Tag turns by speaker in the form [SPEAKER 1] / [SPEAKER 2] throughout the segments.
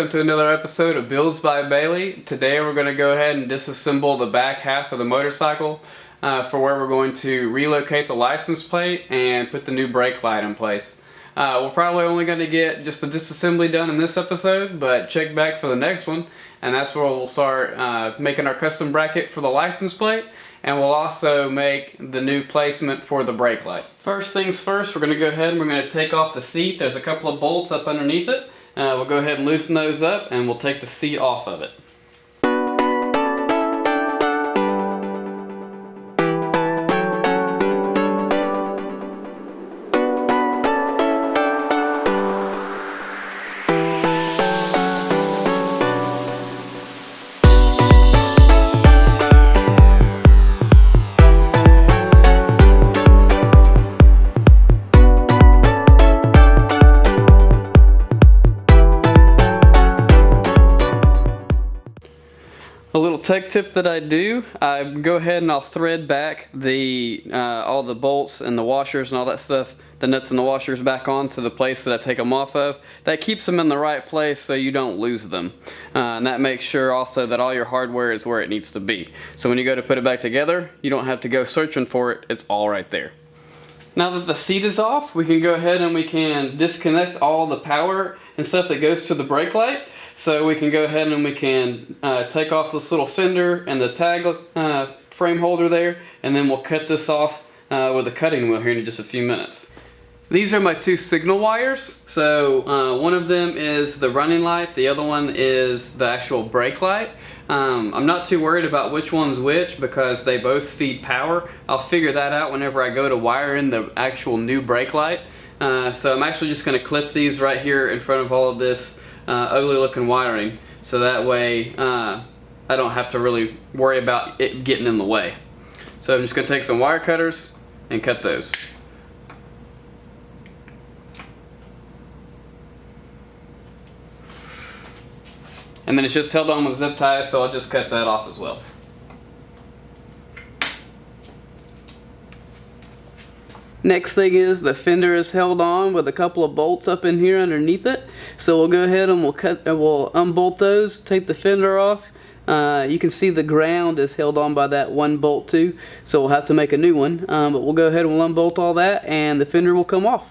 [SPEAKER 1] welcome to another episode of Builds by Bailey. Today we're going to go ahead and disassemble the back half of the motorcycle for where we're going to relocate the license plate and put the new brake light in place. We're probably only going to get just the disassembly done in this episode, but check back for the next one, and that's where we'll start making our custom bracket for the license plate, and we'll also make the new placement for the brake light. First things first, we're going to go ahead and we're going to take off the seat. There's a couple of bolts up underneath it. We'll go ahead and loosen those up and we'll take the seat off of it. A little tech tip that I do, I go ahead and I'll thread back the all the bolts and the washers and all that stuff, the nuts and the washers back onto the place that I take them off of. That keeps them in the right place so you don't lose them. And that makes sure also that all your hardware is where it needs to be. So when you go to put it back together, you don't have to go searching for it, it's all right there. Now that the seat is off, we can go ahead and we can disconnect all the power and stuff that goes to the brake light. So we can go ahead and we can take off this little fender and the tag frame holder there, and then we'll cut this off with a cutting wheel here in just a few minutes. These are my two signal wires. So one of them is the running light, the other one is the actual brake light. I'm not too worried about which one's which because they both feed power. I'll figure that out whenever I go to wire in the actual new brake light. So I'm actually just going to clip these right here in front of all of this ugly looking wiring, so that way I don't have to really worry about it getting in the way. So I'm just going to take some wire cutters and cut those. And then it's just held on with zip ties, so I'll just cut that off as well. Next thing is the fender is held on with a couple of bolts up in here underneath it. So we'll go ahead and we'll unbolt those, take the fender off. You can see the ground is held on by that one bolt too, so we'll have to make a new one. But we'll go ahead and we'll unbolt all that and the fender will come off.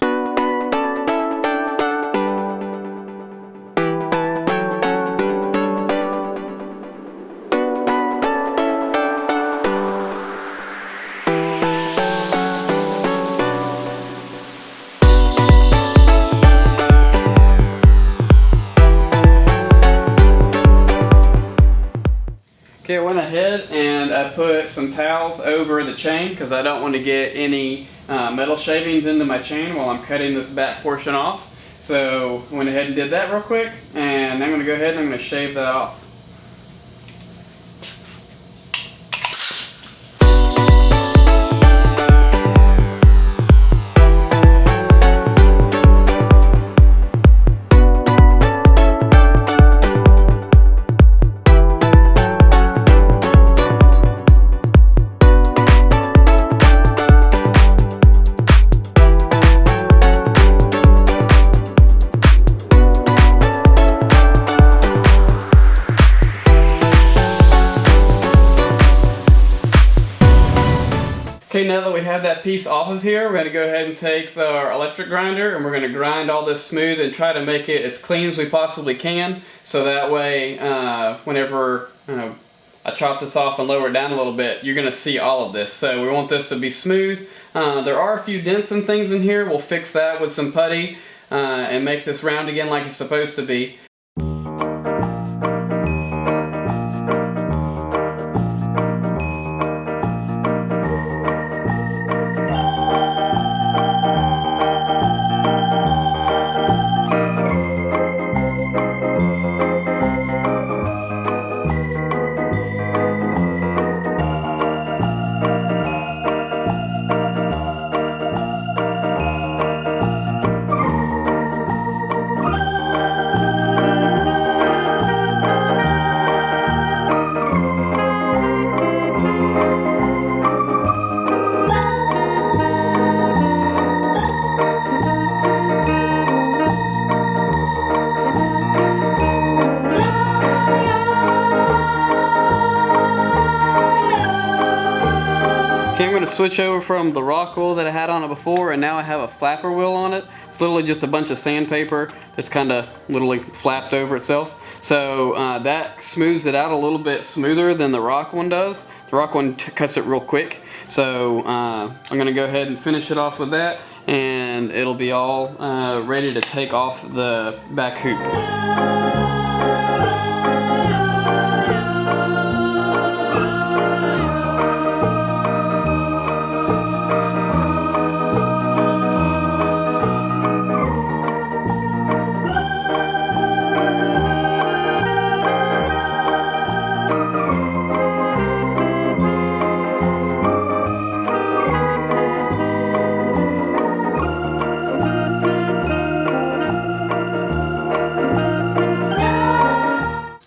[SPEAKER 1] Okay, I went ahead and I put some towels over the chain because I don't want to get any metal shavings into my chain while I'm cutting this back portion off. So I went ahead and did that real quick, and I'm going to go ahead and I'm going to shave that off. Okay, now that we have that piece off of here, we're going to go ahead and take our electric grinder and we're going to grind all this smooth and try to make it as clean as we possibly can, so that way whenever I chop this off and lower it down a little bit, you're going to see all of this. So we want this to be smooth. There are a few dents and things in here. We'll fix that with some putty and make this round again like it's supposed to be. switch over from the rock wheel that I had on it before, and now I have a flapper wheel on it. It's literally just a bunch of sandpaper that's kind of literally flapped over itself. So that smooths it out a little bit smoother than the rock one does. The rock one cuts it real quick. So I'm gonna go ahead and finish it off with that, and it'll be all ready to take off the back hoop.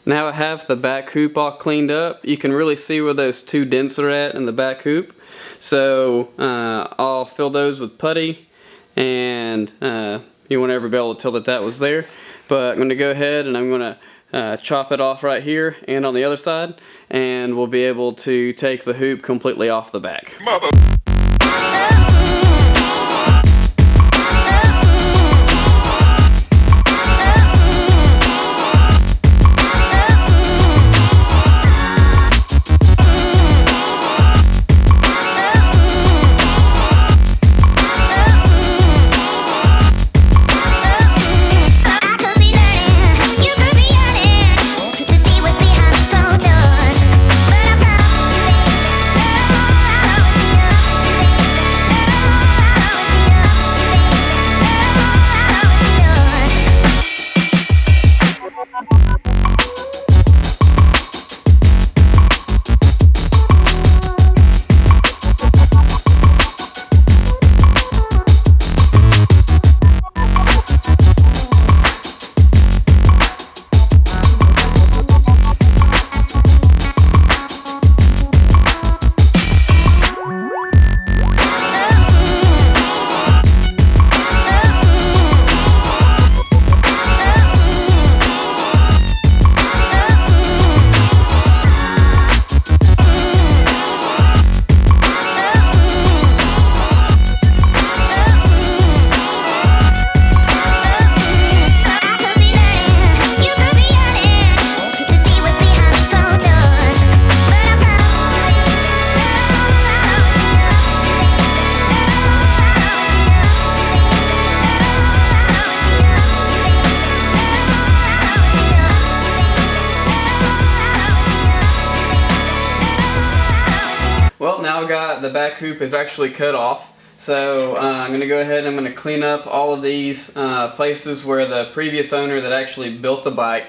[SPEAKER 1] Now I have the back hoop all cleaned up. You can really see where those two dents are at in the back hoop. So I'll fill those with putty, and you won't ever be able to tell that that was there. But I'm going to go ahead and I'm going to chop it off right here and on the other side, and we'll be able to take the hoop completely off the back. Well, now I've got the back hoop is actually cut off. So I'm going to go ahead and I'm going to clean up all of these places where the previous owner that actually built the bike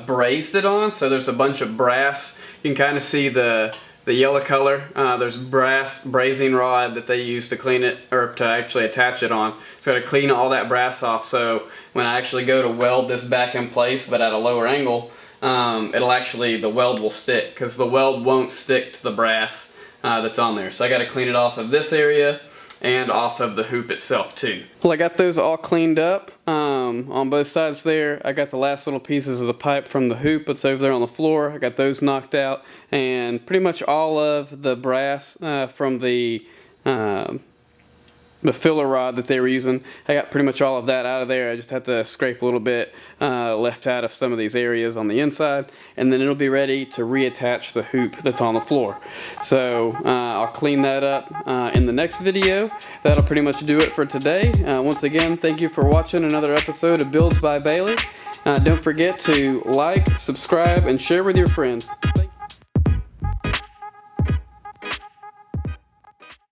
[SPEAKER 1] brazed it on. So there's a bunch of brass. You can kind of see the yellow color. There's brass brazing rod that they use to clean it, or to actually attach it on. So I got to clean all that brass off, so when I actually go to weld this back in place but at a lower angle, it'll actually, the weld will stick, because the weld won't stick to the brass that's on there. So I got to clean it off of this area and off of the hoop itself too. Well, I got those all cleaned up on both sides there. I got the last little pieces of the pipe from the hoop that's over there on the floor. I got those knocked out, and pretty much all of the brass from the filler rod that they were using, I got pretty much all of that out of there. I just have to scrape a little bit left out of some of these areas on the inside, and then it'll be ready to reattach the hoop that's on the floor. So I'll clean that up in the next video. That'll pretty much do it for today. Once again, thank you for watching another episode of Builds by Bailey. Don't forget to like, subscribe, and share with your friends.